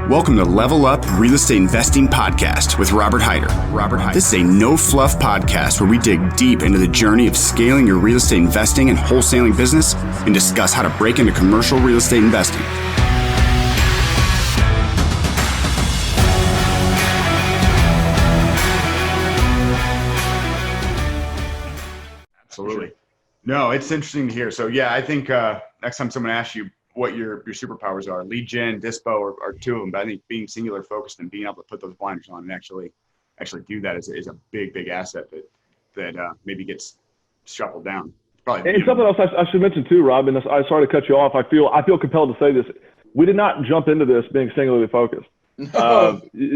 Welcome to Level Up Real Estate Investing Podcast with Robert Heyder. This is a no-fluff podcast where we dig deep into the journey of scaling your real estate investing and wholesaling business and discuss how to break into commercial real estate investing. Absolutely. No, it's interesting to hear. So yeah, I think next time someone asks you what your superpowers are, lead gen, dispo are two of them. But I think being singular focused and being able to put those blinders on and actually do that is a big asset that maybe gets shuffled down. Probably, and something else I should mention too, Rob, and I sorry to cut you off. I feel compelled to say this. We did not jump into this being singularly focused. Thank you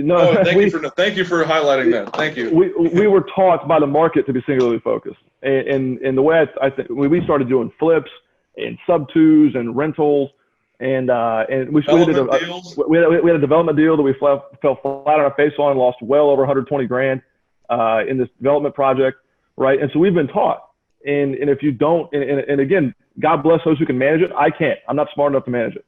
for highlighting that. Thank you. We were taught by the market to be singularly focused, and the way I think we started doing flips and sub twos and rentals, and we had a development deal that we fell flat on our face on and lost well over 120 grand in this development project, right? And so we've been taught, and if you don't, and again, God bless those who can manage it. I can't. I'm not smart enough to manage it.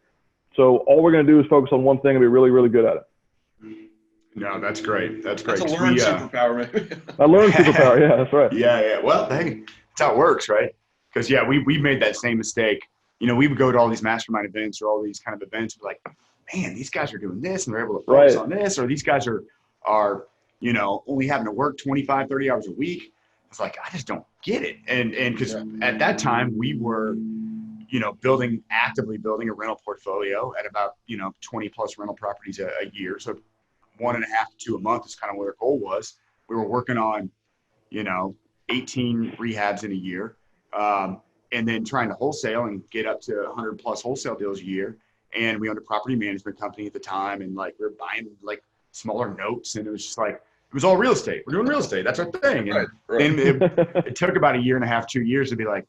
So all we're going to do is focus on one thing and be really, really good at it. No, that's great. That's great. That's a learned superpower, maybe. I learned superpower. Yeah, that's right. Yeah. Well, hey, that's how it works, right? Because yeah, we made that same mistake. You know, we would go to all these mastermind events or all these kind of events. We're like, man, these guys are doing this and they're able to focus on this, or these guys are only having to work 25, 30 hours a week. It's like, I just don't get it. And because at that time we were, actively building a rental portfolio at about 20 plus rental properties a year. So 1.5 to 2 a month is kind of what our goal was. We were working on 18 rehabs in a year. And then trying to wholesale and get up to 100 plus wholesale deals a year. And we owned a property management company at the time. And we were buying smaller notes, and it was just it was all real estate. We're doing real estate. That's our thing. And then it took about 1.5 years, 2 years to be like,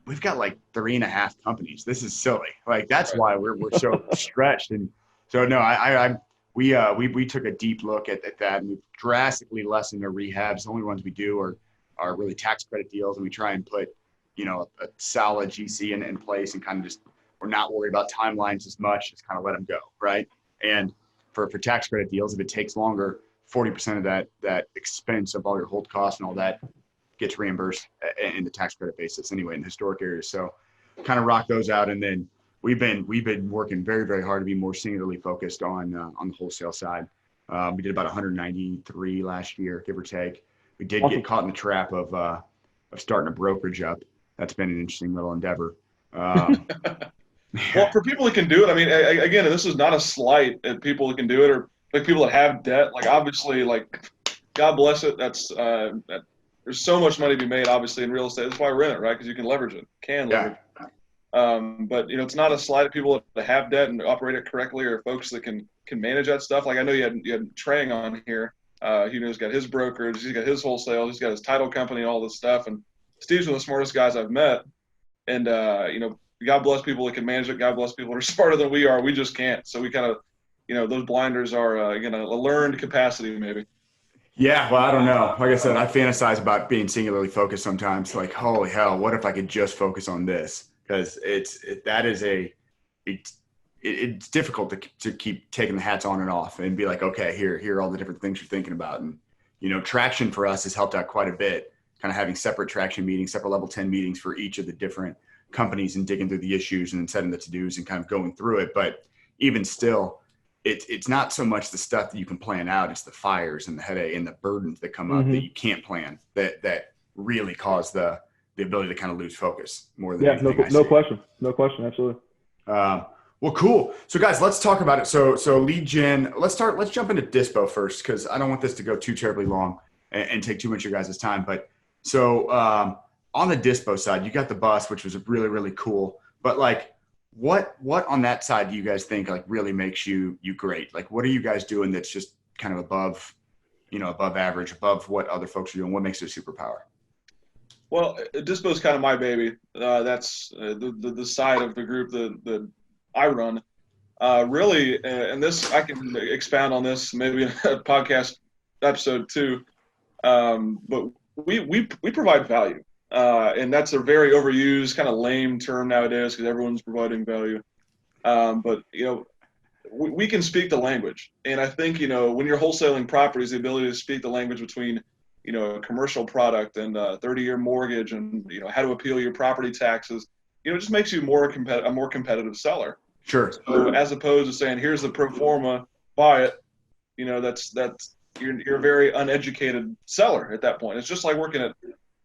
we've got 3.5 companies. This is silly. That's why we're so stretched. And so, no, we took a deep look at that, and we've drastically lessened our rehabs. The only ones we do are really tax credit deals, and we try and put a solid GC in place, and kind of just, we're not worried about timelines as much, just kind of let them go, right? And for tax credit deals, if it takes longer, 40% of that expense of all your hold costs and all that gets reimbursed in the tax credit basis anyway in historic areas. So kind of rock those out. And then we've been working very, very hard to be more singularly focused on the wholesale side. We did about 193 last year, give or take. We did get caught in the trap of starting a brokerage up. That's been an interesting little endeavor. Well, for people that can do it, I mean, again, this is not a slight at people that can do it, or people that have debt. Obviously, God bless it. That's there's so much money to be made, obviously, in real estate. That's why we're in it, right? Because you can leverage it, leverage it. But it's not a slight at people that have debt and operate it correctly, or folks that can manage that stuff. I know you had Trang on here. He's got his brokerage, he's got his wholesale, he's got his title company, all this stuff. And Steve's one of the smartest guys I've met. And, God bless people that can manage it. God bless people that are smarter than we are. We just can't. So we kind of, those blinders are, a learned capacity maybe. Yeah, well, I don't know. Like I said, I fantasize about being singularly focused sometimes. Holy hell, what if I could just focus on this? Because it's difficult to keep taking the hats on and off and be like, okay, here are all the different things you're thinking about. And, traction for us has helped out quite a bit, kind of having separate traction meetings, separate level 10 meetings for each of the different companies and digging through the issues and then setting the to-dos and kind of going through it. But even still, it's not so much the stuff that you can plan out, it's the fires and the headache and the burdens that come up that you can't plan that really cause the ability to kind of lose focus more than anything. No question, absolutely. Well, cool. So guys, let's talk about it. So lead gen, let's jump into dispo first, because I don't want this to go too terribly long and take too much of your guys' time. But so on the dispo side, you got the bus, which was really, really cool. But what on that side do you guys think really makes you great? What are you guys doing that's just kind of above average, above what other folks are doing? What makes it a superpower? Well, dispo is kind of my baby. That's the side of the group that I run. Really, and this, I can expound on this maybe in a podcast episode too. But we provide value. And that's a very overused kind of lame term nowadays because everyone's providing value. But we can speak the language. And I think, when you're wholesaling properties, the ability to speak the language between, a commercial product and a 30-year mortgage and, how to appeal your property taxes, it just makes you a more competitive seller. Sure. So as opposed to saying, here's the pro forma, buy it, that's you're a very uneducated seller at that point. It's just like working at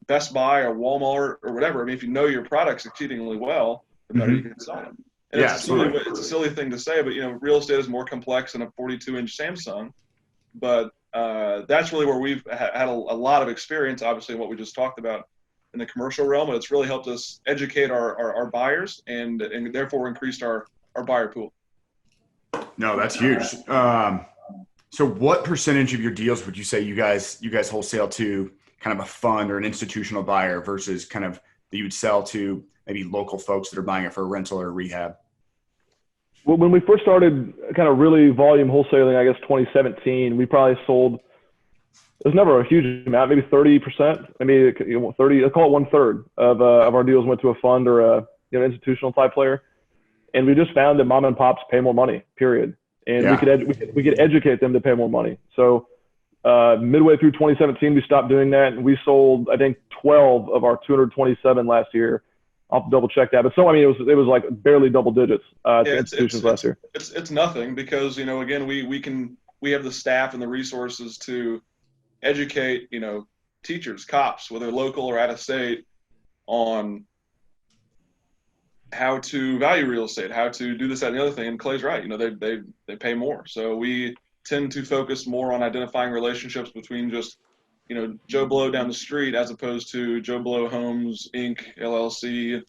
Best Buy or Walmart or whatever. I mean, if you know your products exceedingly well, the better you can sell them. And Yeah, it's a silly thing to say, but real estate is more complex than a 42-inch Samsung. But that's really where we've had a lot of experience, obviously, in what we just talked about in the commercial realm. But it's really helped us educate our buyers and therefore increased our buyer pool. No, that's huge. So what percentage of your deals would you say you guys wholesale to kind of a fund or an institutional buyer versus kind of that you would sell to maybe local folks that are buying it for a rental or a rehab? Well, when we first started kind of really volume wholesaling, I guess 2017, we probably sold, it was never a huge amount, maybe 30%, maybe 30, I call it 1/3 of our deals went to a fund or a institutional type player. And we just found that mom and pops pay more money, period. And we could educate them to pay more money. So midway through 2017, we stopped doing that, and we sold, I think, 12 of our 227 last year. I'll have to double check that, but so it was like barely double digits to institutions last year. It's nothing because again we have the staff and the resources to educate teachers, cops, whether local or out of state, on how to value real estate, how to do this, that, and the other thing. And Clay's right. They pay more. So we tend to focus more on identifying relationships between just, Joe Blow down the street as opposed to Joe Blow Homes, Inc., LLC,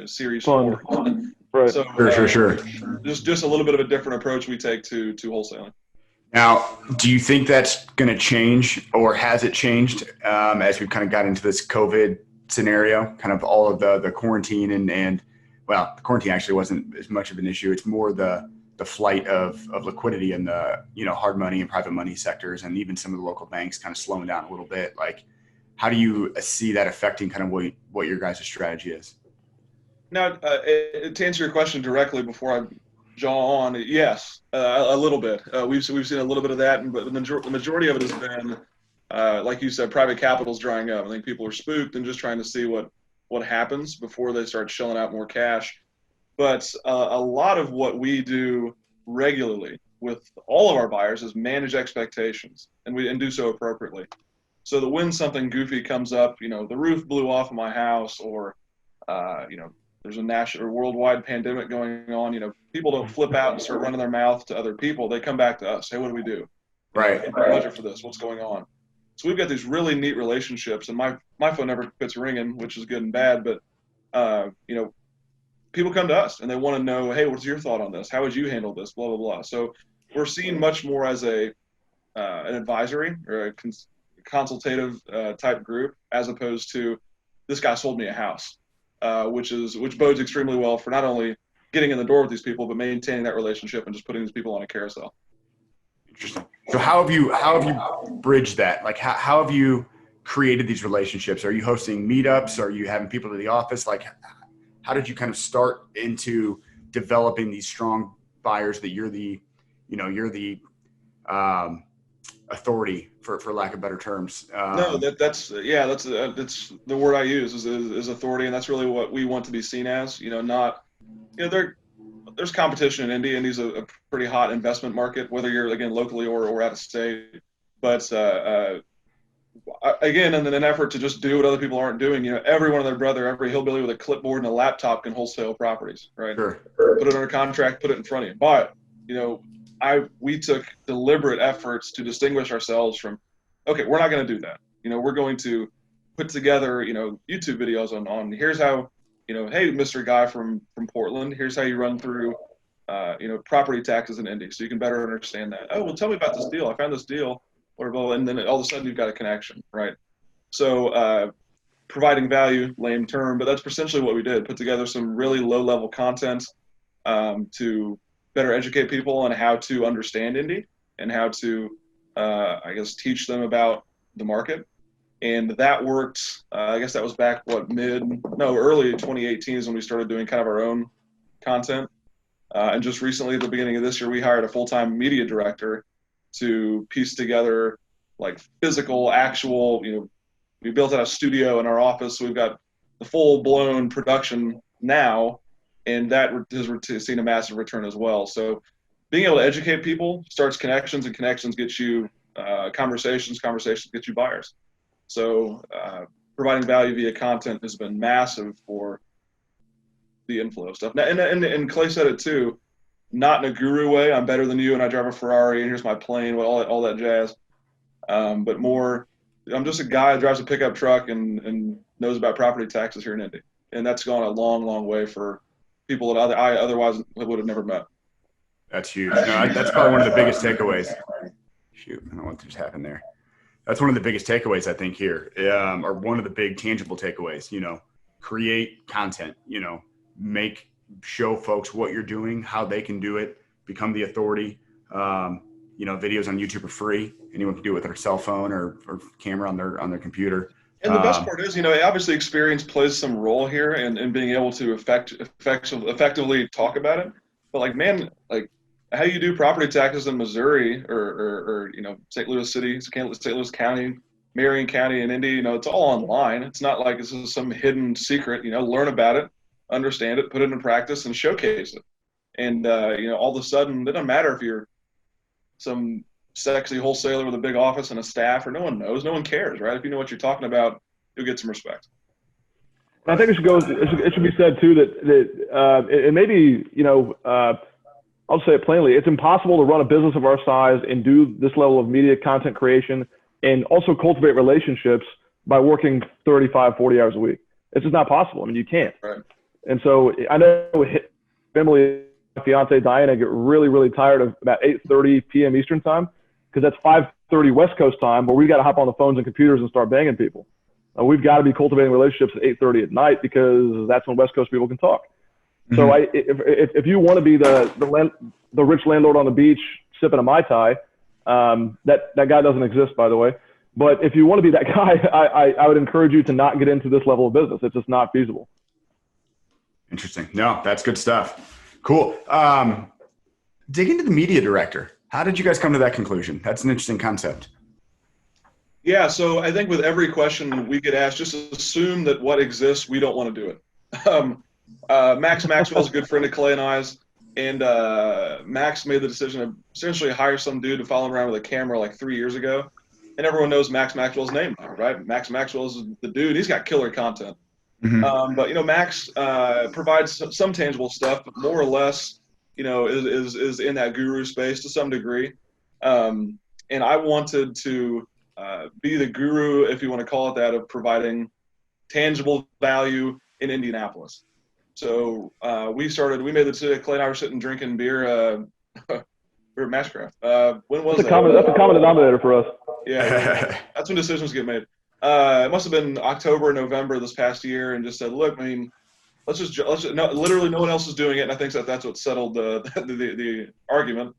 Series 4. Right. So, Sure. Just a little bit of a different approach we take to wholesaling. Now, do you think that's going to change, or has it changed as we've kind of got into this COVID scenario, kind of all of the quarantine and well, the quarantine actually wasn't as much of an issue. It's more the flight of liquidity in the, hard money and private money sectors, and even some of the local banks kind of slowing down a little bit. Like, how do you see that affecting kind of what your guys' strategy is? Now, to answer your question directly before I jaw on, yes, a little bit. We've seen a little bit of that, but the majority of it has been, like you said, private capital's drying up. I think people are spooked and just trying to see what happens before they start shelling out more cash. But a lot of what we do regularly with all of our buyers is manage expectations, and do so appropriately. So that when something goofy comes up, the roof blew off of my house, or there's a national or worldwide pandemic going on, people don't flip out and start running their mouth to other people. They come back to us. Hey, what do we do? Right. Budget for this. What's going on? So we've got these really neat relationships, and my phone never quits ringing, which is good and bad. But people come to us and they want to know, hey, what's your thought on this? How would you handle this? Blah blah blah. So we're seen much more as an advisory or a consultative type group, as opposed to this guy sold me a house, which bodes extremely well for not only getting in the door with these people, but maintaining that relationship and just putting these people on a carousel. Interesting. So how have you bridged that? Like, how have you created these relationships? Are you hosting meetups? Are you having people to the office? Like, how did you kind of start into developing these strong buyers that you're the authority, for lack of better terms? No, that's the word I use is authority, and that's really what we want to be seen as. There's competition in Indy. Indy's a pretty hot investment market, whether you're, again, locally or out of state. But again, in an effort to just do what other people aren't doing, everyone and their brother, every hillbilly with a clipboard and a laptop can wholesale properties, right? Sure. Put it under contract, put it in front of you. But we took deliberate efforts to distinguish ourselves from, okay, we're not going to do that. We're going to put together, YouTube videos on here's how, hey, Mr. Guy from Portland, here's how you run through, property taxes in Indy, so you can better understand that. Oh, well, tell me about this deal. I found this deal, whatever, and then all of a sudden you've got a connection, right? So providing value, lame term, but that's essentially what we did. Put together some really low-level content to better educate people on how to understand Indy and how to, teach them about the market. And that worked, I guess that was back, early 2018 is when we started doing kind of our own content. And just recently, at the beginning of this year, we hired a full-time media director to piece together like physical, actual, we built out a studio in our office. So we've got the full-blown production now, and that has seen a massive return as well. So being able to educate people starts connections, and connections get you conversations get you buyers. So providing value via content has been massive for the inflow of stuff. And Clay said it too, not in a guru way. I'm better than you, and I drive a Ferrari, and here's my plane, all that jazz. But more, I'm just a guy that drives a pickup truck and knows about property taxes here in Indy, and that's gone a long, long way for people that I otherwise would have never met. That's huge. No, that's probably one of the biggest takeaways. Shoot, I don't know what just happened there. That's one of the biggest takeaways I think here, or one of the big tangible takeaways. Create content. Show folks what you're doing, how they can do it, become the authority. Videos on YouTube are free. Anyone can do it with their cell phone or camera on their computer. And the best part is, obviously experience plays some role here in being able to effectively talk about it. But how you do property taxes in Missouri or St. Louis City, St. Louis County, Marion County, and Indy, it's all online. It's not like this is some hidden secret. Learn about it, understand it, put it in practice, and showcase it. And all of a sudden, it doesn't matter if you're some sexy wholesaler with a big office and a staff, or no one knows, no one cares, right? If you know what you're talking about, you'll get some respect. I think it should be said too that it may be, I'll say it plainly, it's impossible to run a business of our size and do this level of media content creation and also cultivate relationships by working 35, 40 hours a week. It's just not possible. I mean, you can't. Right. And so I know Emily, my fiance Diana, get really, really tired of about 8:30 p.m. Eastern time, because that's 5:30 West Coast time, where we've got to hop on the phones and computers and start banging people. We've got to be cultivating relationships at 8:30 at night, because that's when West Coast people can talk. Mm-hmm. So if you want to be the rich landlord on the beach sipping a Mai Tai, that guy doesn't exist, by the way. But if you want to be that guy, I would encourage you to not get into this level of business. It's just not feasible. Interesting. No, that's good stuff. Cool. Dig into the media director. How did you guys come to that conclusion? That's an interesting concept. Yeah, so I think with every question we get asked, just assume that what exists, we don't want to do it. Max Maxwell's a good friend of Clay and I's, and Max made the decision to essentially hire some dude to follow him around with a camera like 3 years ago. And everyone knows Max Maxwell's name now, right? Max Maxwell's the dude. He's got killer content. Mm-hmm. But Max provides some tangible stuff, but more or less, is in that guru space to some degree. And I wanted to be the guru, if you want to call it that, of providing tangible value in Indianapolis. So we made the decision. Clay and I were sitting drinking beer. We were at Mashcraft. When was that? That's a common denominator for us. Yeah, that's when decisions get made. It must have been October, November this past year, and just said, look, I mean, let's just literally no one else is doing it, and I think that's what settled the argument.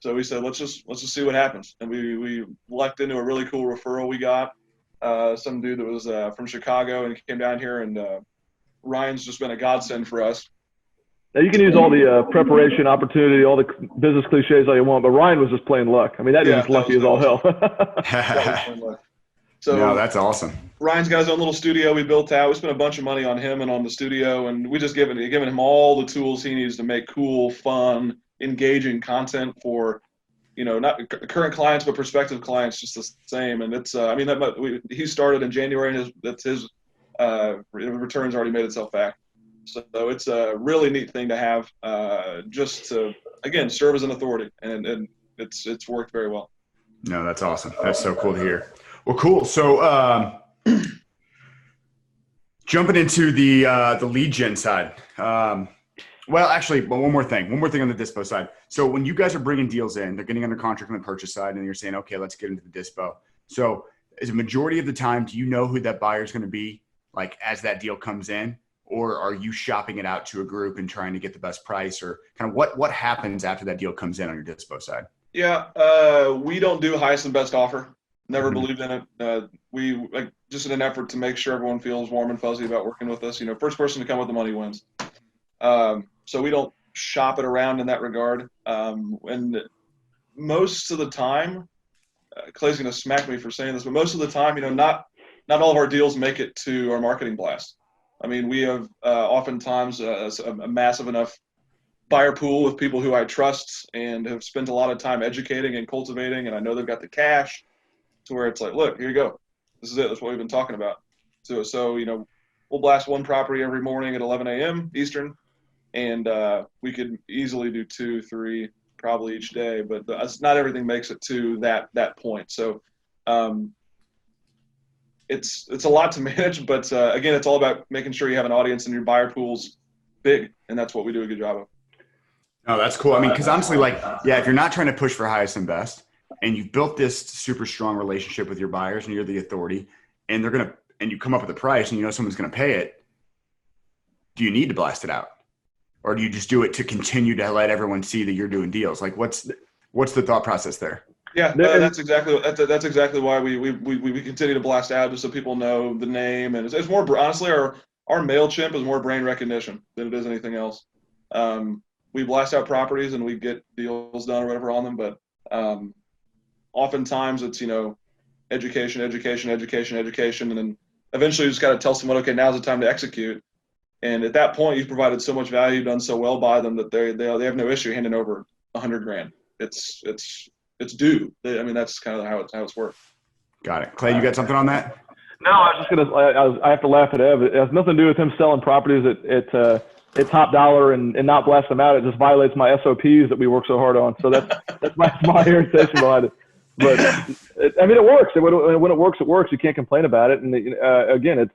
So we said, let's just see what happens, and we lucked into a really cool referral we got. Some dude that was from Chicago, and he came down here, and Ryan's just been a godsend for us. Now you can use all the preparation opportunity, all the business cliches all you want, but Ryan was just plain luck. I mean, that dude was lucky as all hell. So no, that's awesome. Ryan's got his own little studio we built out. We spent a bunch of money on him and on the studio, and we just given him all the tools he needs to make cool, fun, engaging content for, not current clients but prospective clients, just the same. And it's he started in January, and his returns already made itself back. So it's a really neat thing to have, just to, again, serve as an authority, and it's worked very well. No, that's awesome. That's so cool to hear. Well, cool. So jumping into the lead gen side. Well, actually, but one more thing on the dispo side. So when you guys are bringing deals in, they're getting under contract on the purchase side, and you're saying, okay, let's get into the dispo. So is a majority of the time, do you know who that buyer is going to be, like, as that deal comes in? Or are you shopping it out to a group and trying to get the best price, or kind of what happens after that deal comes in on your dispo side? Yeah, we don't do highest and best offer. Never believed in it. We just in an effort to make sure everyone feels warm and fuzzy about working with us. First person to come with the money wins. So we don't shop it around in that regard. And most of the time, Clay's going to smack me for saying this, but most of the time, not all of our deals make it to our marketing blast. I mean, we have oftentimes a massive enough buyer pool with people who I trust and have spent a lot of time educating and cultivating, and I know they've got the cash to where it's like, look, here you go. This is it. That's what we've been talking about. So we'll blast one property every morning at 11 a.m. Eastern, and we could easily do 2, 3 probably each day, but not everything makes it to that point. So it's a lot to manage, but again, it's all about making sure you have an audience and your buyer pool's big, and that's what we do a good job of. No, that's cool. I mean, because honestly, if you're not trying to push for highest and best, and you've built this super strong relationship with your buyers and you're the authority, and and you come up with a price and someone's going to pay it, do you need to blast it out? Or do you just do it to continue to let everyone see that you're doing deals? Like what's the thought process there? Yeah, that's exactly why we continue to blast out, just so people know the name. And it's more, honestly, our MailChimp is more brand recognition than it is anything else. We blast out properties and we get deals done or whatever on them, but oftentimes it's education, and then eventually you just got to tell someone, okay, now's the time to execute. And at that point, you've provided so much value, done so well by them that they have no issue handing over $100,000. It's due. I mean, that's kind of how it's worked. Got it. Clay, you got something on that? No, I was just I have to laugh at Ev. It has nothing to do with him selling properties at top dollar and not blast them out. It just violates my SOPs that we work so hard on. So that's my irritation behind it. But it works. When it works, it works. You can't complain about it. And again,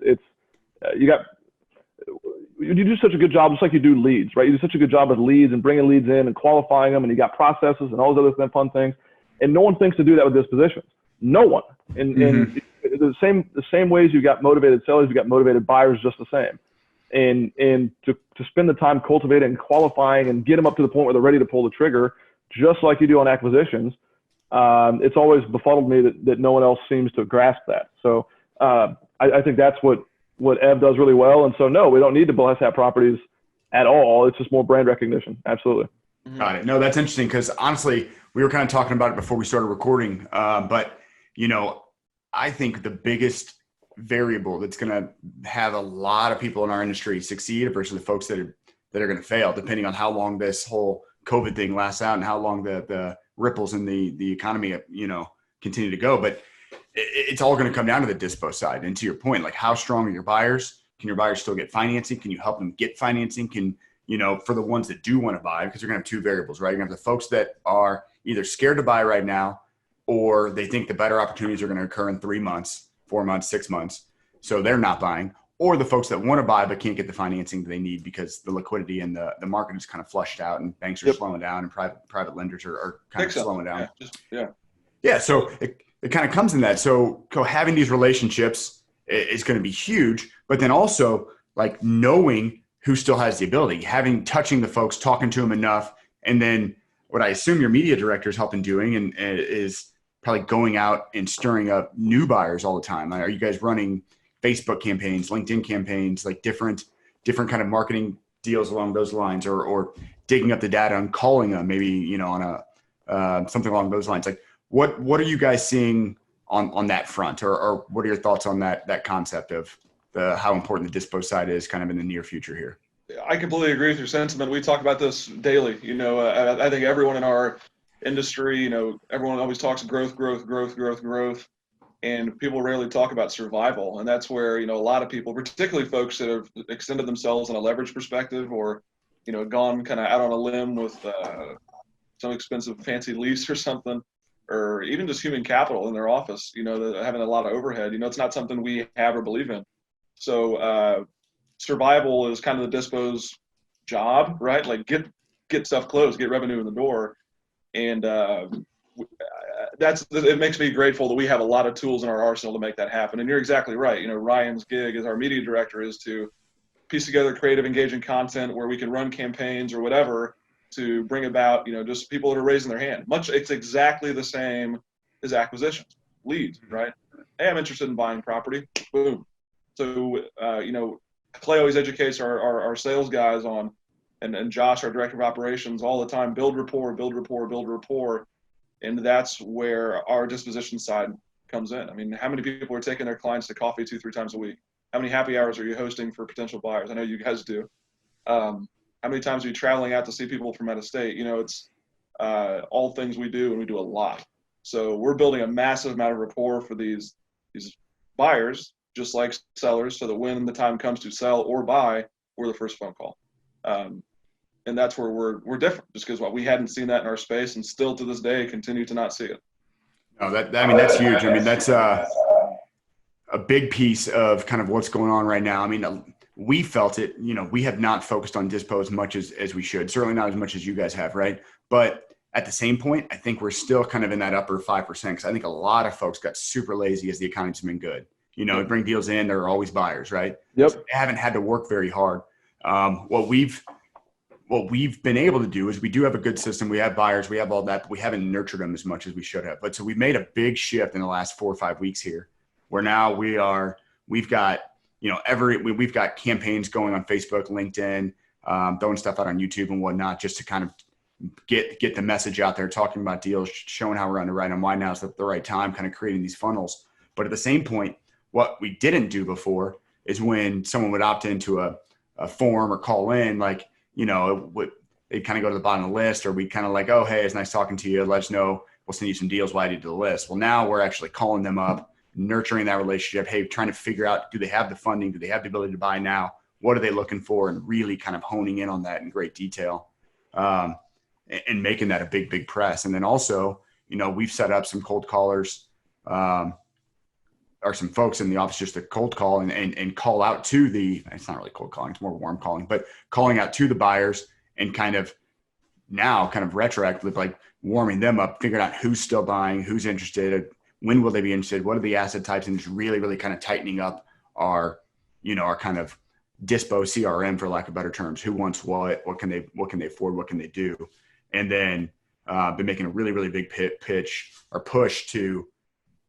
you do such a good job, just like you do leads, right? You do such a good job with leads and bringing leads in and qualifying them, and you got processes and all those other fun things. And no one thinks to do that with dispositions. No one. And the same ways you got motivated sellers, you got motivated buyers just the same. And to spend the time cultivating and qualifying and get them up to the point where they're ready to pull the trigger, just like you do on acquisitions, it's always befuddled me that no one else seems to grasp that. So I think that's what Ev does really well. And so, no, we don't need to blast out properties at all. It's just more brand recognition. Absolutely. Got it. No, that's interesting because honestly, we were kind of talking about it before we started recording. But, I think the biggest variable that's going to have a lot of people in our industry succeed versus the folks that are going to fail, depending on how long this whole COVID thing lasts out and how long the ripples in the economy, continue to go. But it's all going to come down to the dispo side. And to your point, like how strong are your buyers? Can your buyers still get financing? Can you help them get financing? Can, for the ones that do want to buy, because you're going to have two variables, right? You're going to have the folks that are either scared to buy right now, or they think the better opportunities are going to occur in 3 months, 4 months, 6 months. So they're not buying, or the folks that want to buy, but can't get the financing that they need because the liquidity and the market is kind of flushed out and banks are slowing down and private lenders are kind of slowing down. Yeah. So it kind of comes in that. So having these relationships is going to be huge, but then also like knowing who still has the ability, touching the folks, talking to them enough. And then what I assume your media director is helping doing and is probably going out and stirring up new buyers all the time. Are you guys running Facebook campaigns, LinkedIn campaigns, like different kind of marketing deals along those lines, or digging up the data and calling them maybe, on a something along those lines? Like what are you guys seeing on that front, or what are your thoughts on that concept of how important the dispo side is kind of in the near future here? I completely agree with your sentiment. We talk about this daily. I think everyone in our industry, everyone always talks growth, and people rarely talk about survival. And that's where, a lot of people, particularly folks that have extended themselves on a leverage perspective or, gone kind of out on a limb with some expensive fancy lease or something, or even just human capital in their office, having a lot of overhead, it's not something we have or believe in. So survival is kind of the dispo's job, right? Like get stuff closed, get revenue in the door. And it makes me grateful that we have a lot of tools in our arsenal to make that happen. And you're exactly right. Ryan's gig as our media director is to piece together creative, engaging content where we can run campaigns or whatever to bring about, just people that are raising their hand. It's exactly the same as acquisitions, leads, right? Hey, I'm interested in buying property. Boom. So, Clay always educates our sales guys on, and Josh, our director of operations, all the time, build rapport, build rapport, build rapport. And that's where our disposition side comes in. I mean, how many people are taking their clients to coffee 2-3 times a week? How many happy hours are you hosting for potential buyers? I know you guys do. How many times are you traveling out to see people from out of state? You know, it's all things we do, and we do a lot. So we're building a massive amount of rapport for these buyers, just like sellers, so that when the time comes to sell or buy, we're the first phone call. And that's where we're different, just because we hadn't seen that in our space, and still to this day continue to not see it. No, that's huge. I mean, that's a big piece of kind of what's going on right now. I mean, we felt it. You know, we have not focused on dispo as much as we should. Certainly not as much as you guys have, right? But at the same point, I think we're still kind of in that upper 5%, because I think a lot of folks got super lazy as the economy's been good. You know, bring deals in, there are always buyers, right? Yep. So they haven't had to work very hard. What we've been able to do is we do have a good system. We have buyers, we have all that, but we haven't nurtured them as much as we should have. But so we've made a big shift in the last 4 or 5 weeks here, where now we've got, you know, we've got campaigns going on Facebook, LinkedIn, throwing stuff out on YouTube and whatnot, just to kind of get the message out there, talking about deals, showing how we're underwriting them, why now's the right time, kind of creating these funnels. But at the same point, what we didn't do before is when someone would opt into a form or call in, like, you know, they'd kind of go to the bottom of the list, or we kind of like, oh, hey, it's nice talking to you. Let us know. We'll send you some deals. We'll add you to the list. Well, now we're actually calling them up, nurturing that relationship. Hey, trying to figure out, do they have the funding? Do they have the ability to buy now? What are they looking for? And really kind of honing in on that in great detail, and making that a big, big press. And then also, you know, we've set up some cold callers, or some folks in the office just to cold call and call out to it's not really cold calling, it's more warm calling, but calling out to the buyers and kind of retroactively, like warming them up, figuring out who's still buying, who's interested, when will they be interested, what are the asset types, and just really, really kind of tightening up our kind of dispo CRM, for lack of better terms. Who wants what can they afford, what can they do? And then been making a really, really big pitch or push to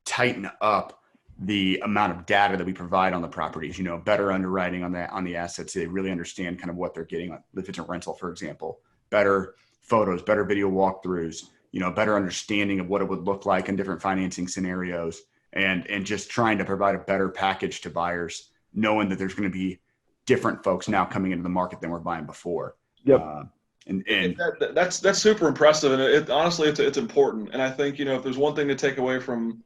tighten up the amount of data that we provide on the properties, you know, better underwriting on the assets. They really understand kind of what they're getting if it's a rental, for example, better photos, better video walkthroughs, you know, better understanding of what it would look like in different financing scenarios, and just trying to provide a better package to buyers, knowing that there's going to be different folks now coming into the market than we're buying before. Yep. And that's super impressive. And honestly, it's important. And I think, you know, if there's one thing to take away from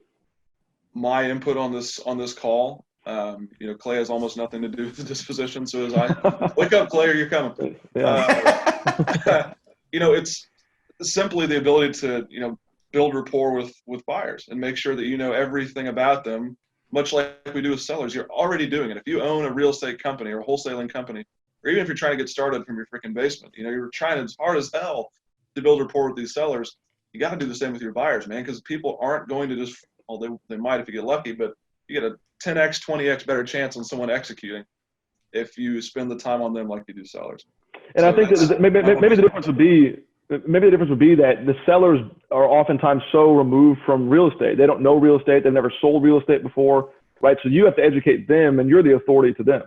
my input on this call, you know, Clay has almost nothing to do with the disposition. So as I wake up, Clay, or you're coming. Yeah. You know, it's simply the ability to, you know, build rapport with buyers and make sure that you know everything about them, much like we do with sellers. You're already doing it. If you own a real estate company or a wholesaling company, or even if you're trying to get started from your freaking basement, you know, you're trying as hard as hell to build rapport with these sellers. You got to do the same with your buyers, man, because people aren't going to just, well, they might if you get lucky, but you get a 10x, 20x better chance on someone executing if you spend the time on them like you do sellers. And so I think that maybe the difference would be that the sellers are oftentimes so removed from real estate. They don't know real estate. They've never sold real estate before, right? So you have to educate them, and you're the authority to them,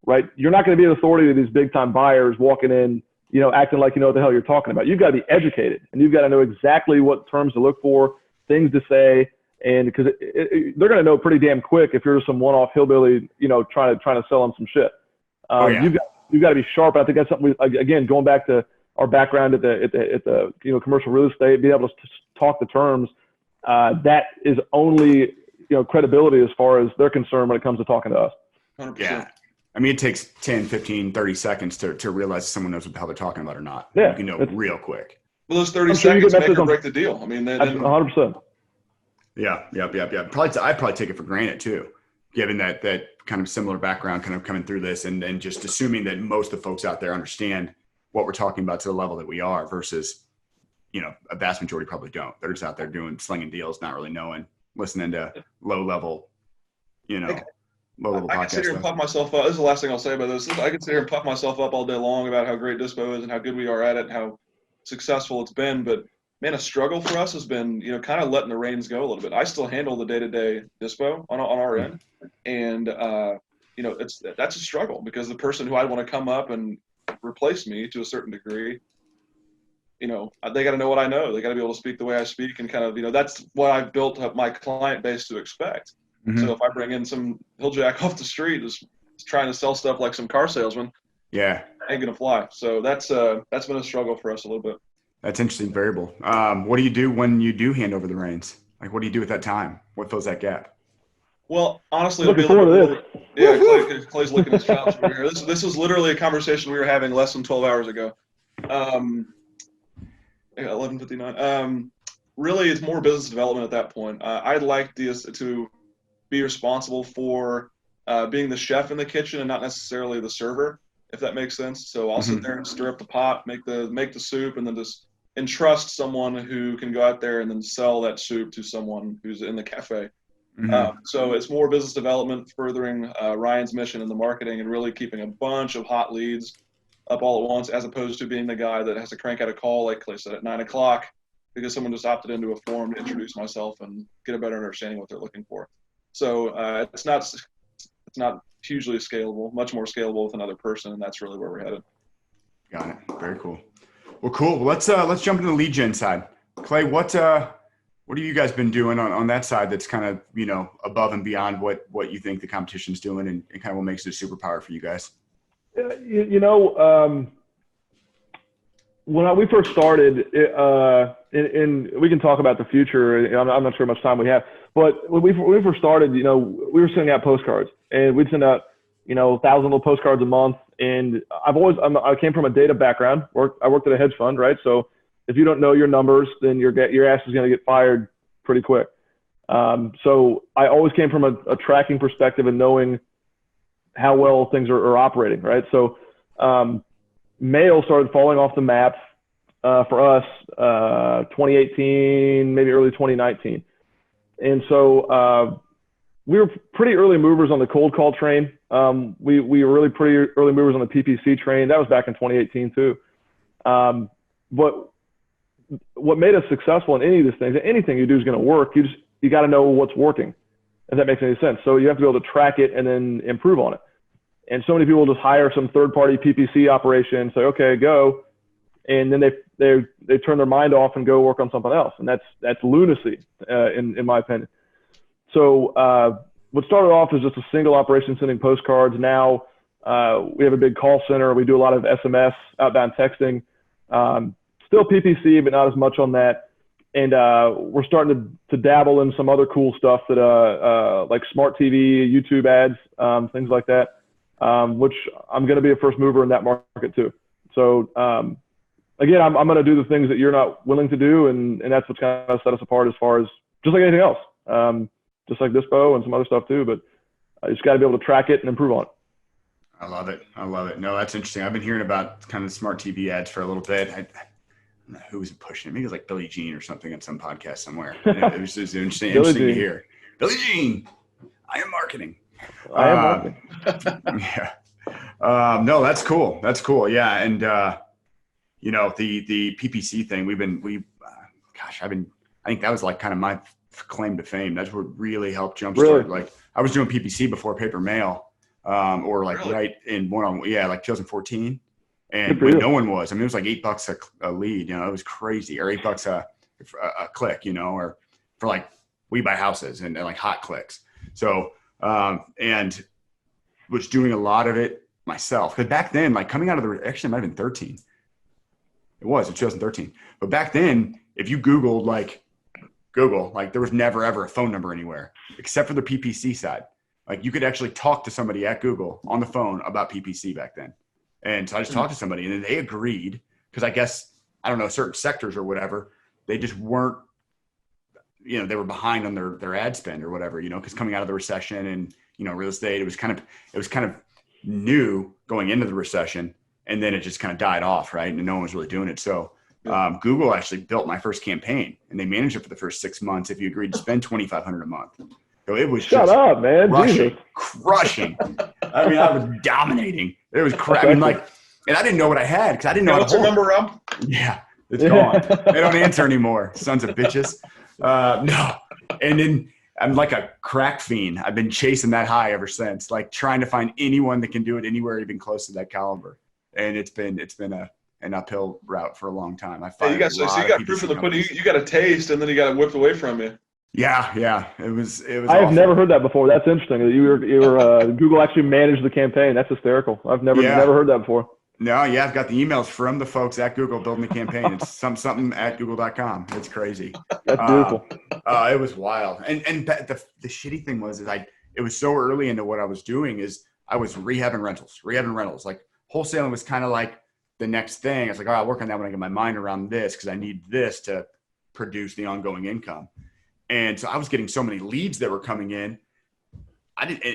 right? You're not going to be an authority to these big time buyers walking in, you know, acting like you know what the hell you're talking about. You've got to be educated, and you've got to know exactly what terms to look for, things to say. And because they're going to know pretty damn quick if you're some one-off hillbilly, you know, trying to sell them some shit. You've got to be sharp. I think that's something. Again, going back to our background at the you know, commercial real estate, being able to talk the terms, that is only, you know, credibility as far as they're concerned when it comes to talking to us. 100%. Yeah. I mean, it takes 10, 15, 30 seconds to realize if someone knows what the hell they're talking about or not. Yeah, you can know real quick. Well, those 30 seconds make or break the deal. I mean, 100%. Yeah. I'd probably take it for granted too, given that kind of similar background kind of coming through this, and just assuming that most of the folks out there understand what we're talking about to the level that we are, versus, you know, a vast majority probably don't. They're just out there slinging deals, not really knowing, listening to low level, you know, low level podcasts. I can sit here and puff myself up. This is the last thing I'll say about this. I can sit here and puff myself up all day long about how great dispo is and how good we are at it and how successful it's been. But man, a struggle for us has been, you know, kind of letting the reins go a little bit. I still handle the day-to-day dispo on our end. And, you know, that's a struggle, because the person who I want to come up and replace me to a certain degree, you know, they got to know what I know. They got to be able to speak the way I speak, and kind of, you know, that's what I've built up my client base to expect. Mm-hmm. So if I bring in some hilljack off the street just trying to sell stuff like some car salesman, yeah, ain't gonna fly. So that's been a struggle for us a little bit. That's interesting variable. What do you do when you do hand over the reins? Like, what do you do at that time? What fills that gap? Well, honestly, looking forward to this. Yeah, Clay's licking his chops over here. This is literally a conversation we were having less than 12 hours ago. 11:59. Really, it's more business development at that point. I'd like to be responsible for being the chef in the kitchen and not necessarily the server, if that makes sense. So I'll sit there and stir up the pot, make the soup, and then just entrust someone who can go out there and then sell that soup to someone who's in the cafe. So it's more business development, furthering Ryan's mission in the marketing, and really keeping a bunch of hot leads up all at once, as opposed to being the guy that has to crank out a call, like Clay said, at 9 o'clock because someone just opted into a form to introduce myself and get a better understanding of what they're looking for. So it's not hugely scalable, much more scalable with another person, and that's really where we're headed. Got it. Very cool. Well, cool. Let's jump into the lead gen side. Clay, what have you guys been doing on that side that's kind of, you know, above and beyond what you think the competition's doing, and kind of what makes it a superpower for you guys? You know, when we first started, and we can talk about the future. I'm not sure how much time we have, but when we first started, you know, we were sending out postcards, and we'd send out, you know, 1,000 little postcards a month. And I came from a data background. I worked at a hedge fund, right? So if you don't know your numbers, then your ass is going to get fired pretty quick. So I always came from a tracking perspective and knowing how well things are operating, right? So mail started falling off the map for us 2018, maybe early 2019. And so we were pretty early movers on the cold call train. We were really pretty early movers on the PPC train. That was back in 2018 too. But what made us successful in any of these things, anything you do is going to work. You got to know what's working, if that makes any sense. So you have to be able to track it and then improve on it. And so many people just hire some third-party PPC operation and say, okay, go. And then they turn their mind off and go work on something else. And that's lunacy, in my opinion. So what started off as just a single operation sending postcards. Now we have a big call center. We do a lot of SMS, outbound texting, still PPC, but not as much on that. And we're starting to dabble in some other cool stuff that like smart TV, YouTube ads, things like that. Which I'm going to be a first mover in that market too. So, again, I'm going to do the things that you're not willing to do. And that's what's kind of set us apart as far as just like anything else, just like Dispo and some other stuff too, but I just got to be able to track it and improve on it. I love it. No, that's interesting. I've been hearing about kind of smart TV ads for a little bit. I don't know who was pushing it. Maybe it was like Billie Jean or something on some podcast somewhere. It was just interesting to hear. Billie Jean, I am marketing. I am marketing. Yeah. No, that's cool. That's cool. Yeah. And, you know, the PPC thing, I think that was like kind of my claim to fame. That's what really helped jumpstart. Really? Like I was doing PPC before paper mail, or like right in like 2014. And when no one was, I mean, it was like $8 a lead, you know, it was crazy, or $8 a click, you know, or for like we buy houses and like hot clicks. So, and was doing a lot of it myself. Because back then, like coming out of actually it might have been 13. It was in 2013. But back then, if you Googled Google, there was never ever a phone number anywhere except for the PPC side. Like you could actually talk to somebody at Google on the phone about PPC back then. And so I just talked to somebody and then they agreed because I guess, I don't know, certain sectors or whatever, they just weren't, you know, they were behind on their ad spend or whatever, you know, because coming out of the recession and, you know, real estate, it was kind of new going into the recession, and then it just kind of died off, right? And no one was really doing it. So Google actually built my first campaign, and they managed it for the first 6 months if you agreed to spend $2,500 a month. So it was Shut up, man. Crushing. I mean, I was dominating. It was crap. I mean, and I didn't know what I had because I didn't know. What's your number, Rob? Yeah, it's gone. They don't answer anymore. Sons of bitches. No. And then I'm like a crack fiend. I've been chasing that high ever since, like trying to find anyone that can do it anywhere even close to that caliber. and it's been an uphill route for a long time. So you got proof of the pudding. You got a taste, and then you got it whipped away from you. Yeah. It was. I have never heard that before. That's interesting. You were Google actually managed the campaign. That's hysterical. I've never heard that before. No, yeah, I've got the emails from the folks at Google building the campaign. It's something at google.com. It's crazy. That's beautiful. It was wild. And the shitty thing was it was so early into what I was doing is I was rehabbing rentals. Like wholesaling was kind of like the next thing. I was like, I'll work on that when I get my mind around this because I need this to produce the ongoing income. And so I was getting so many leads that were coming in.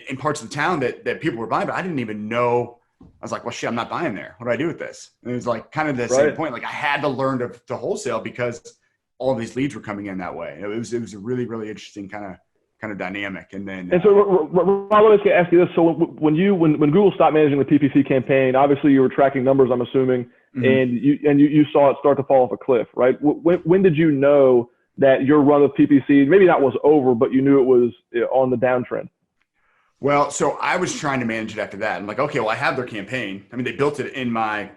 In parts of the town that people were buying, but I didn't even know. I was like, well, shit, I'm not buying there. What do I do with this? And it was like kind of the same point. Like I had to learn to wholesale because all of these leads were coming in that way. It was a really, really interesting kind of dynamic. And then, so Ron, let me ask you this. So when Google stopped managing the PPC campaign, obviously you were tracking numbers, I'm assuming, and you saw it start to fall off a cliff, right? When did you know that your run of PPC, maybe that was over, but you knew it was on the downtrend? Well, so I was trying to manage it after that. I'm like, okay, well, I have their campaign. I mean, they built it in my,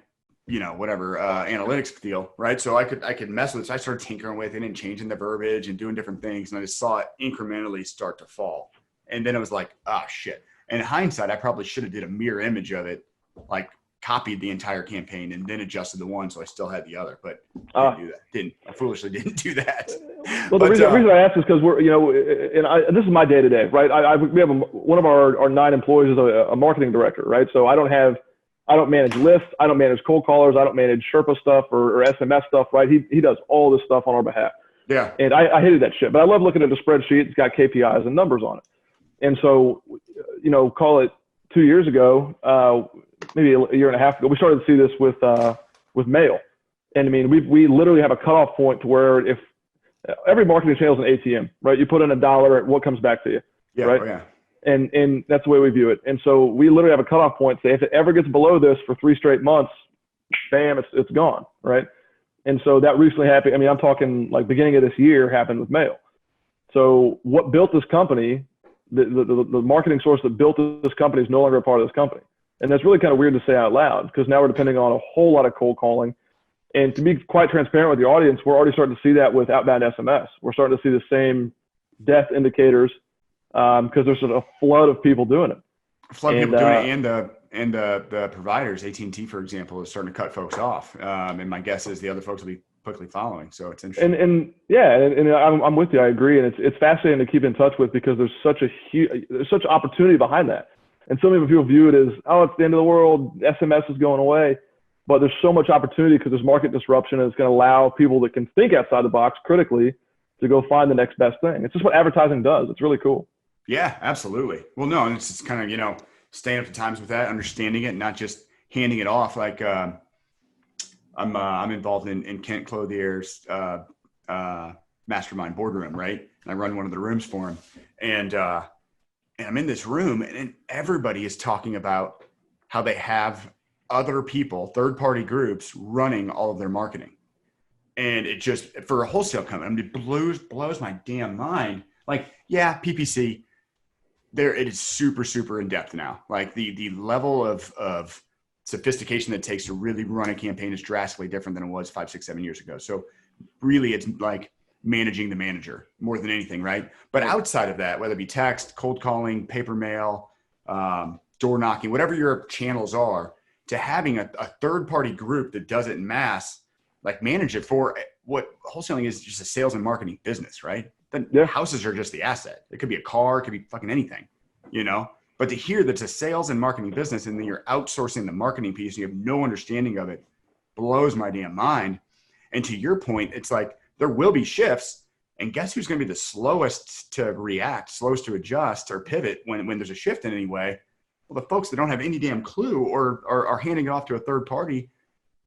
analytics deal, right? So I could mess with it. So I started tinkering with it and changing the verbiage and doing different things. And I just saw it incrementally start to fall. And then it was like, shit. And in hindsight, I probably should have did a mirror image of it, like copied the entire campaign and then adjusted the one so I still had the other. But I didn't do that. I foolishly didn't do that. Well, the reason I ask is because we're, and this is my day to day, right? We have one of our 9 employees is a marketing director, right? So I don't manage lists. I don't manage cold callers. I don't manage Sherpa stuff or SMS stuff, right? He does all this stuff on our behalf. Yeah. And I hated that shit, but I love looking at the spreadsheet. It's got KPIs and numbers on it. And so, call it 2 years ago, maybe a year and a half ago, we started to see this with mail. And I mean, we literally have a cutoff point to where if every marketing channel is an ATM, right? You put in $1, what comes back to you, right? Oh, yeah. And that's the way we view it. And so we literally have a cutoff point. Say if it ever gets below this for 3 straight months, bam, it's gone, right? And so that recently happened. I mean, I'm talking like beginning of this year happened with mail. So what built this company, the marketing source that built this company is no longer a part of this company. And that's really kind of weird to say out loud because now we're depending on a whole lot of cold calling. And to be quite transparent with the audience, we're already starting to see that with outbound SMS. We're starting to see the same death indicators because there's sort of a flood of people doing it. A flood of people doing it, and the providers, AT&T, for example, is starting to cut folks off. And my guess is the other folks will be quickly following. So it's interesting. And I'm with you. I agree. And it's fascinating to keep in touch with because there's such opportunity behind that. And so many people view it as, it's the end of the world. SMS is going away. But there's so much opportunity because there's market disruption and it's going to allow people that can think outside the box critically to go find the next best thing. It's just what advertising does. It's really cool. Yeah, absolutely. Well, no, and it's just kind of, staying up to times with that, understanding it, not just handing it off. Like I'm involved in Kent Clothier's mastermind boardroom, right? And I run one of the rooms for him. And I'm in this room and everybody is talking about how they have other people, third-party groups running all of their marketing. And it just, for a wholesale company, I mean, it blows my damn mind. Like, yeah, PPC, it is super, super in depth now. Like the level of sophistication that it takes to really run a campaign is drastically different than it was 5, 6, 7 years ago. So really it's like managing the manager more than anything, right? But outside of that, whether it be text, cold calling, paper mail, door knocking, whatever your channels are, to having a third-party group that does it in mass, like manage it for what wholesaling is, just a sales and marketing business, right? Then houses are just the asset. It could be a car, it could be fucking anything, But to hear that it's a sales and marketing business and then you're outsourcing the marketing piece and you have no understanding of it blows my damn mind. And to your point, it's like there will be shifts, and guess who's going to be the slowest to react, slowest to adjust or pivot when there's a shift in any way? Well, the folks that don't have any damn clue or are handing it off to a third party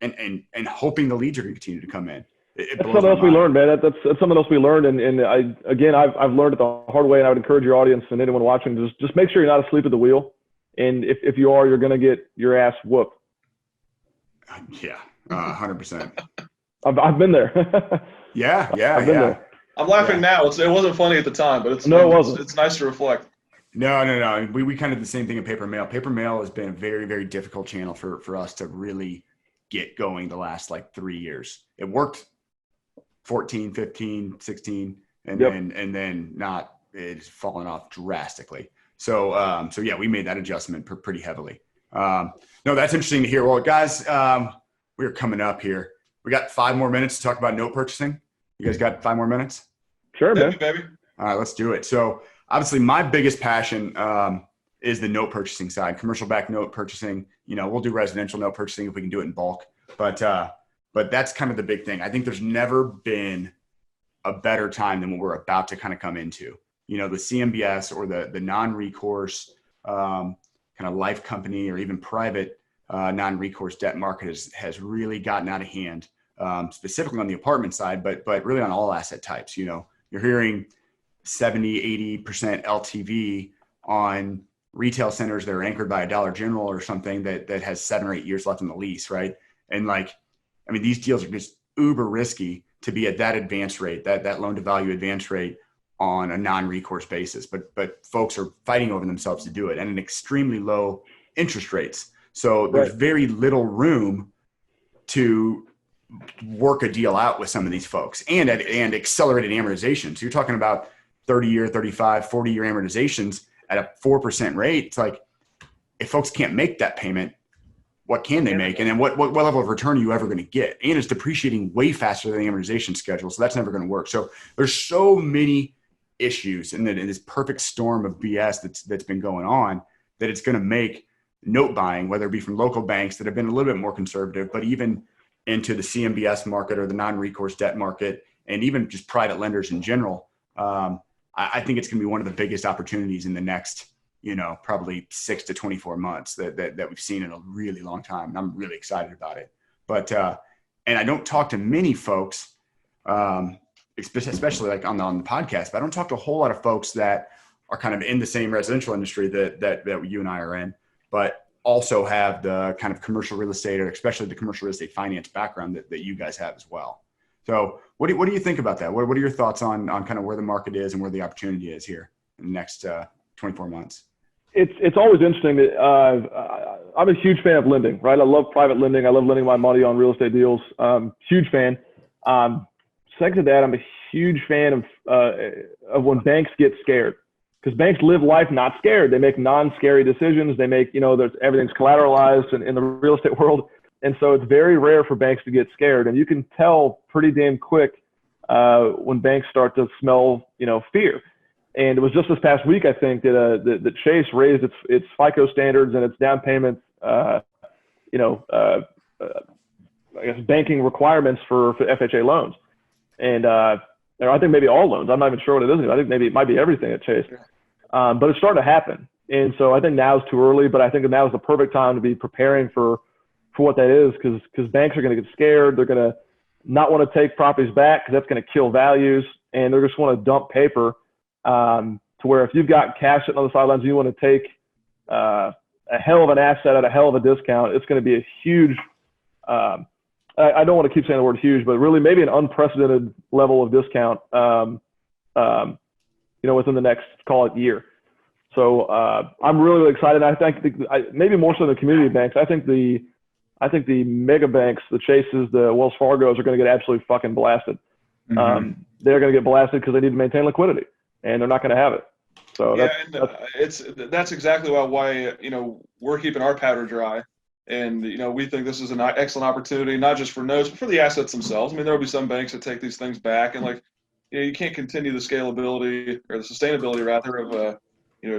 and hoping the leads are going to continue to come in. That's something else we learned, man. That's something else we learned. And I've learned it the hard way, and I would encourage your audience and anyone watching to just make sure you're not asleep at the wheel. And if you are, you're going to get your ass whooped. Yeah, 100%. I've been there. Yeah. I've been there. I'm laughing now. It wasn't funny at the time, but it wasn't. It's nice to reflect. No. We kind of the same thing in paper mail. Paper mail has been a very, very difficult channel for us to really get going the last like 3 years. It worked 14, 15, 16, and then not, it's fallen off drastically. So yeah, we made that adjustment pretty heavily. No, that's interesting to hear. Well, guys, we're coming up here. We got 5 more minutes to talk about note purchasing. You guys got 5 more minutes? Sure, man. Baby. All right, let's do it. So obviously my biggest passion is the note purchasing side, commercial back note purchasing. You know, we'll do residential note purchasing if we can do it in bulk, but that's kind of the big thing. I think there's never been a better time than what we're about to kind of come into. You know, the CMBS or the non-recourse kind of life company or even private non-recourse debt market has really gotten out of hand, specifically on the apartment side, but really on all asset types. You know, you're hearing 70, 80% LTV on retail centers that are anchored by a Dollar General or something that has 7 or 8 years left in the lease, right? And like, I mean, these deals are just uber risky to be at that advance rate, that loan to value advance rate on a non-recourse basis. But folks are fighting over themselves to do it, and an extremely low interest rates. So there's very little room to work a deal out with some of these folks and accelerated amortization. So you're talking about 30-year, 35, 40-year amortizations at a 4% rate. It's like, if folks can't make that payment, what can they make? And then what level of return are you ever going to get? And it's depreciating way faster than the amortization schedule. So that's never going to work. So there's so many issues in this perfect storm of BS that's been going on that it's going to make note buying, whether it be from local banks that have been a little bit more conservative, but even into the CMBS market or the non-recourse debt market, and even just private lenders in general. I think it's going to be one of the biggest opportunities in the next, you know, probably 6 to 24 months that we've seen in a really long time. And I'm really excited about it. But, and I don't talk to many folks, especially like on the podcast, but I don't talk to a whole lot of folks that are kind of in the same residential industry that you and I are in, but also have the kind of commercial real estate, or especially the commercial real estate finance background that you guys have as well. So what do you think about that? What are your thoughts on kind of where the market is and where the opportunity is here in the next 24 months? It's always interesting that I'm a huge fan of lending, right? I love private lending. I love lending my money on real estate deals. Huge fan. Second to that, I'm a huge fan of when banks get scared, because banks live life not scared. They make non-scary decisions. They make, you know, everything's collateralized in the real estate world. And so it's very rare for banks to get scared. And you can tell pretty damn quick when banks start to smell, you know, fear. And it was just this past week, I think, that Chase raised its FICO standards and its down payment, I guess, banking requirements for FHA loans. And I think maybe all loans. I'm not even sure what it is. I think maybe it might be everything at Chase. But it's starting to happen. And so I think now is too early, but I think now is the perfect time to be preparing for what that is, because banks are going to get scared. They're going to not want to take properties back because that's going to kill values, and they just want to dump paper to where if you've got cash sitting on the sidelines, you want to take a hell of an asset at a hell of a discount, it's going to be a huge I don't want to keep saying the word huge, but really maybe an unprecedented level of discount, within the next, call it, year. So I'm really excited. I think maybe more so than the community banks. I think the mega banks, the Chases, the Wells Fargos, are going to get absolutely fucking blasted. Mm-hmm. They're going to get blasted because they need to maintain liquidity, and they're not going to have it. So that's exactly why we're keeping our powder dry. And, we think this is an excellent opportunity, not just for notes, but for the assets themselves. I mean, there will be some banks that take these things back, and you can't continue the scalability or the sustainability rather of,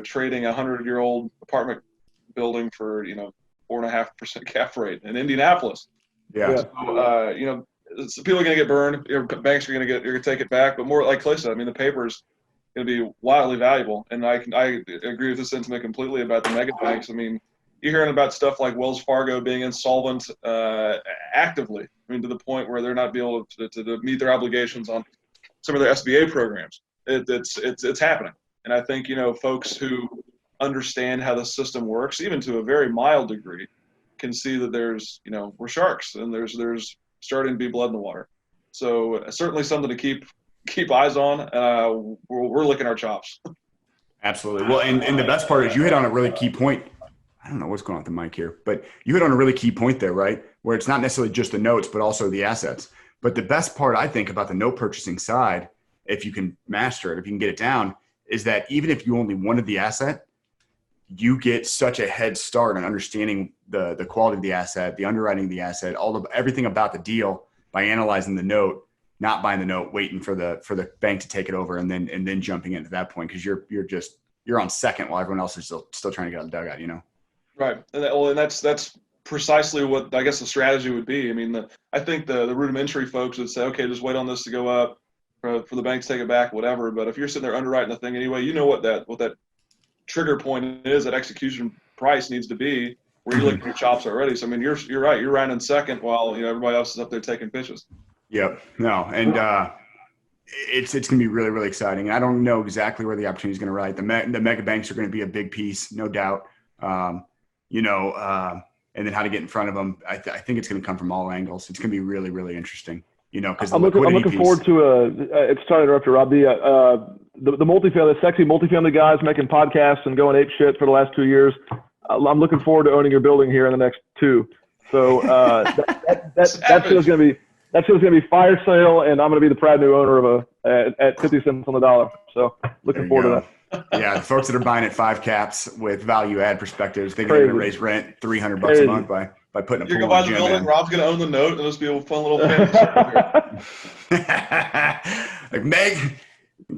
trading a 100-year-old apartment building for, 4.5% cap rate in Indianapolis. Yeah. So, people are going to get burned. Banks are going to take it back, but more like Clay said, I mean, the paper's going to be wildly valuable. And I agree with this sentiment completely about the mega banks. I mean, you're hearing about stuff like Wells Fargo being insolvent actively. I mean, to the point where they're not being able to meet their obligations on some of their SBA programs. It's happening. And I think, folks who understand how the system works, even to a very mild degree, can see that there's, we're sharks and there's starting to be blood in the water. So certainly something to keep eyes on. We're licking our chops. Absolutely. Well, and the best part is you hit on a really key point. I don't know what's going on with the mic here, but you hit on a really key point there, right? Where it's not necessarily just the notes, but also the assets. But the best part, I think, about the note purchasing side, if you can master it, if you can get it down, is that even if you only wanted the asset, you get such a head start on understanding the quality of the asset, the underwriting of the asset, everything about the deal by analyzing the note, not buying the note, waiting for the bank to take it over, and then jumping into that point because you're on second while everyone else is still trying to get out of the dugout, you know. Right, and that's precisely what I guess the strategy would be. I mean, I think the rudimentary folks would say, okay, just wait on this to go up for the bank to take it back, whatever. But if you're sitting there underwriting the thing anyway, you know what that trigger point is, that execution price needs to be where you're licking your chops already. So I mean, you're right. You're running second while everybody else is up there taking pitches. Yep. No, and it's going to be really, really exciting. I don't know exactly where the opportunity is going to ride. The mega banks are going to be a big piece, no doubt. And then how to get in front of them. I think it's going to come from all angles. It's going to be really, really interesting. Because I'm looking forward to it's sorry to interrupt you, Rob. The multifamily, the sexy multifamily guys making podcasts and going ape shit for the last 2 years. I'm looking forward to owning your building here in the next 2. So that show's going to be fire sale, and I'm going to be the proud new owner of at 50 cents on the dollar. So looking forward to that. Yeah, the folks that are buying at 5 caps with value add perspectives, they're going to raise rent $300 a month by putting a pool. You're going to buy the building, Rob's going to own the note, and it'll just be a fun little thing. Like Meg,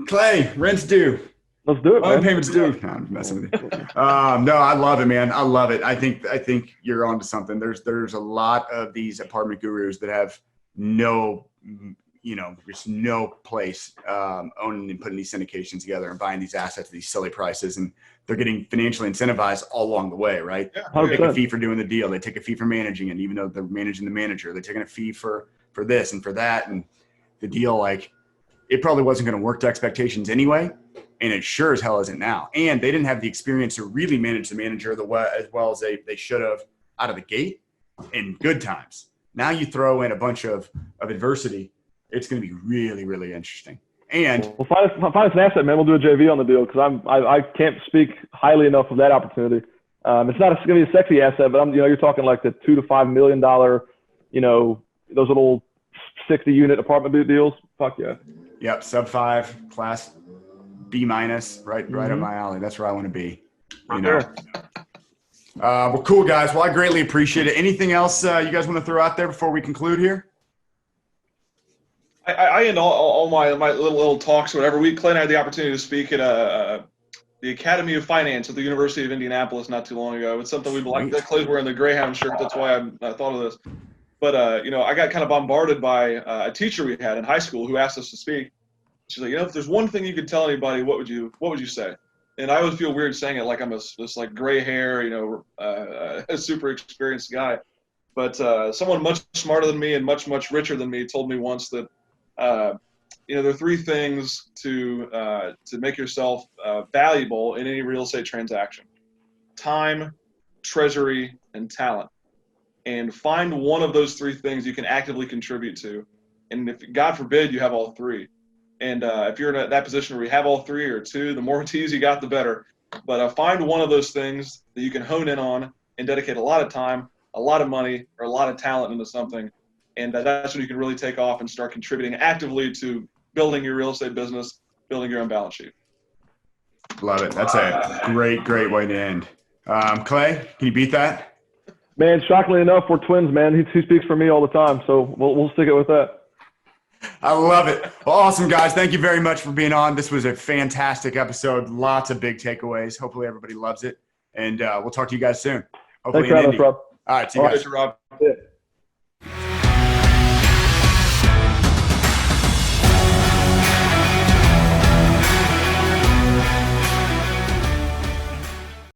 Clay, rent's due. Let's do it, man. Payments due. No, I'm messing with you. No, I love it, man. I love it. I think you're onto something. There's a lot of these apartment gurus that have there's no place owning and putting these syndications together and buying these assets at these silly prices, and they're getting financially incentivized all along the way, right? Yeah, they take a fee for doing the deal. They take a fee for managing it, even though they're managing the manager. They're taking a fee for this and for that, and the deal, like, it probably wasn't going to work to expectations anyway, and it sure as hell isn't now. And they didn't have the experience to really manage the manager as well as they should have out of the gate in good times. Now you throw in a bunch of adversity. It's going to be really, really interesting. And find us an asset, man. We'll do a JV on the deal because I can't speak highly enough of that opportunity. It's not going to be a sexy asset, but you're talking like the $2 to $5 million, those little 60 unit apartment deals. Fuck yeah. Yep, sub 5, class B-, right up my alley. That's where I want to be. Well, cool guys. Well, I greatly appreciate it. Anything else you guys want to throw out there before we conclude here? I end all my little talks, whatever. Clay and I had the opportunity to speak at the Academy of Finance at the University of Indianapolis not too long ago. It's something we like. Clay's wearing the Greyhound shirt. That's why I thought of this. But I got kind of bombarded by a teacher we had in high school who asked us to speak. She's like, if there's one thing you could tell anybody, what would you say? And I always feel weird saying it like I'm this like gray hair, a super experienced guy. But someone much smarter than me and much, much richer than me told me once that there are 3 things to make yourself valuable in any real estate transaction: time, treasury, and talent. And find one of those 3 things you can actively contribute to. And if God forbid you have all 3. And if you're in that position where you have all 3 or 2, the more T's you got, the better. But find one of those things that you can hone in on and dedicate a lot of time, a lot of money, or a lot of talent into something. And that's when you can really take off and start contributing actively to building your real estate business, building your own balance sheet. Love it. That's a great way to end. Clay, can you beat that? Man, shockingly enough, we're twins, man. He speaks for me all the time, so we'll stick it with that. I love it. Well, awesome, guys. Thank you very much for being on. This was a fantastic episode. Lots of big takeaways. Hopefully everybody loves it. And we'll talk to you guys soon. Hopefully Thanks for having us, Rob. All right. See you guys. Rob. Yeah.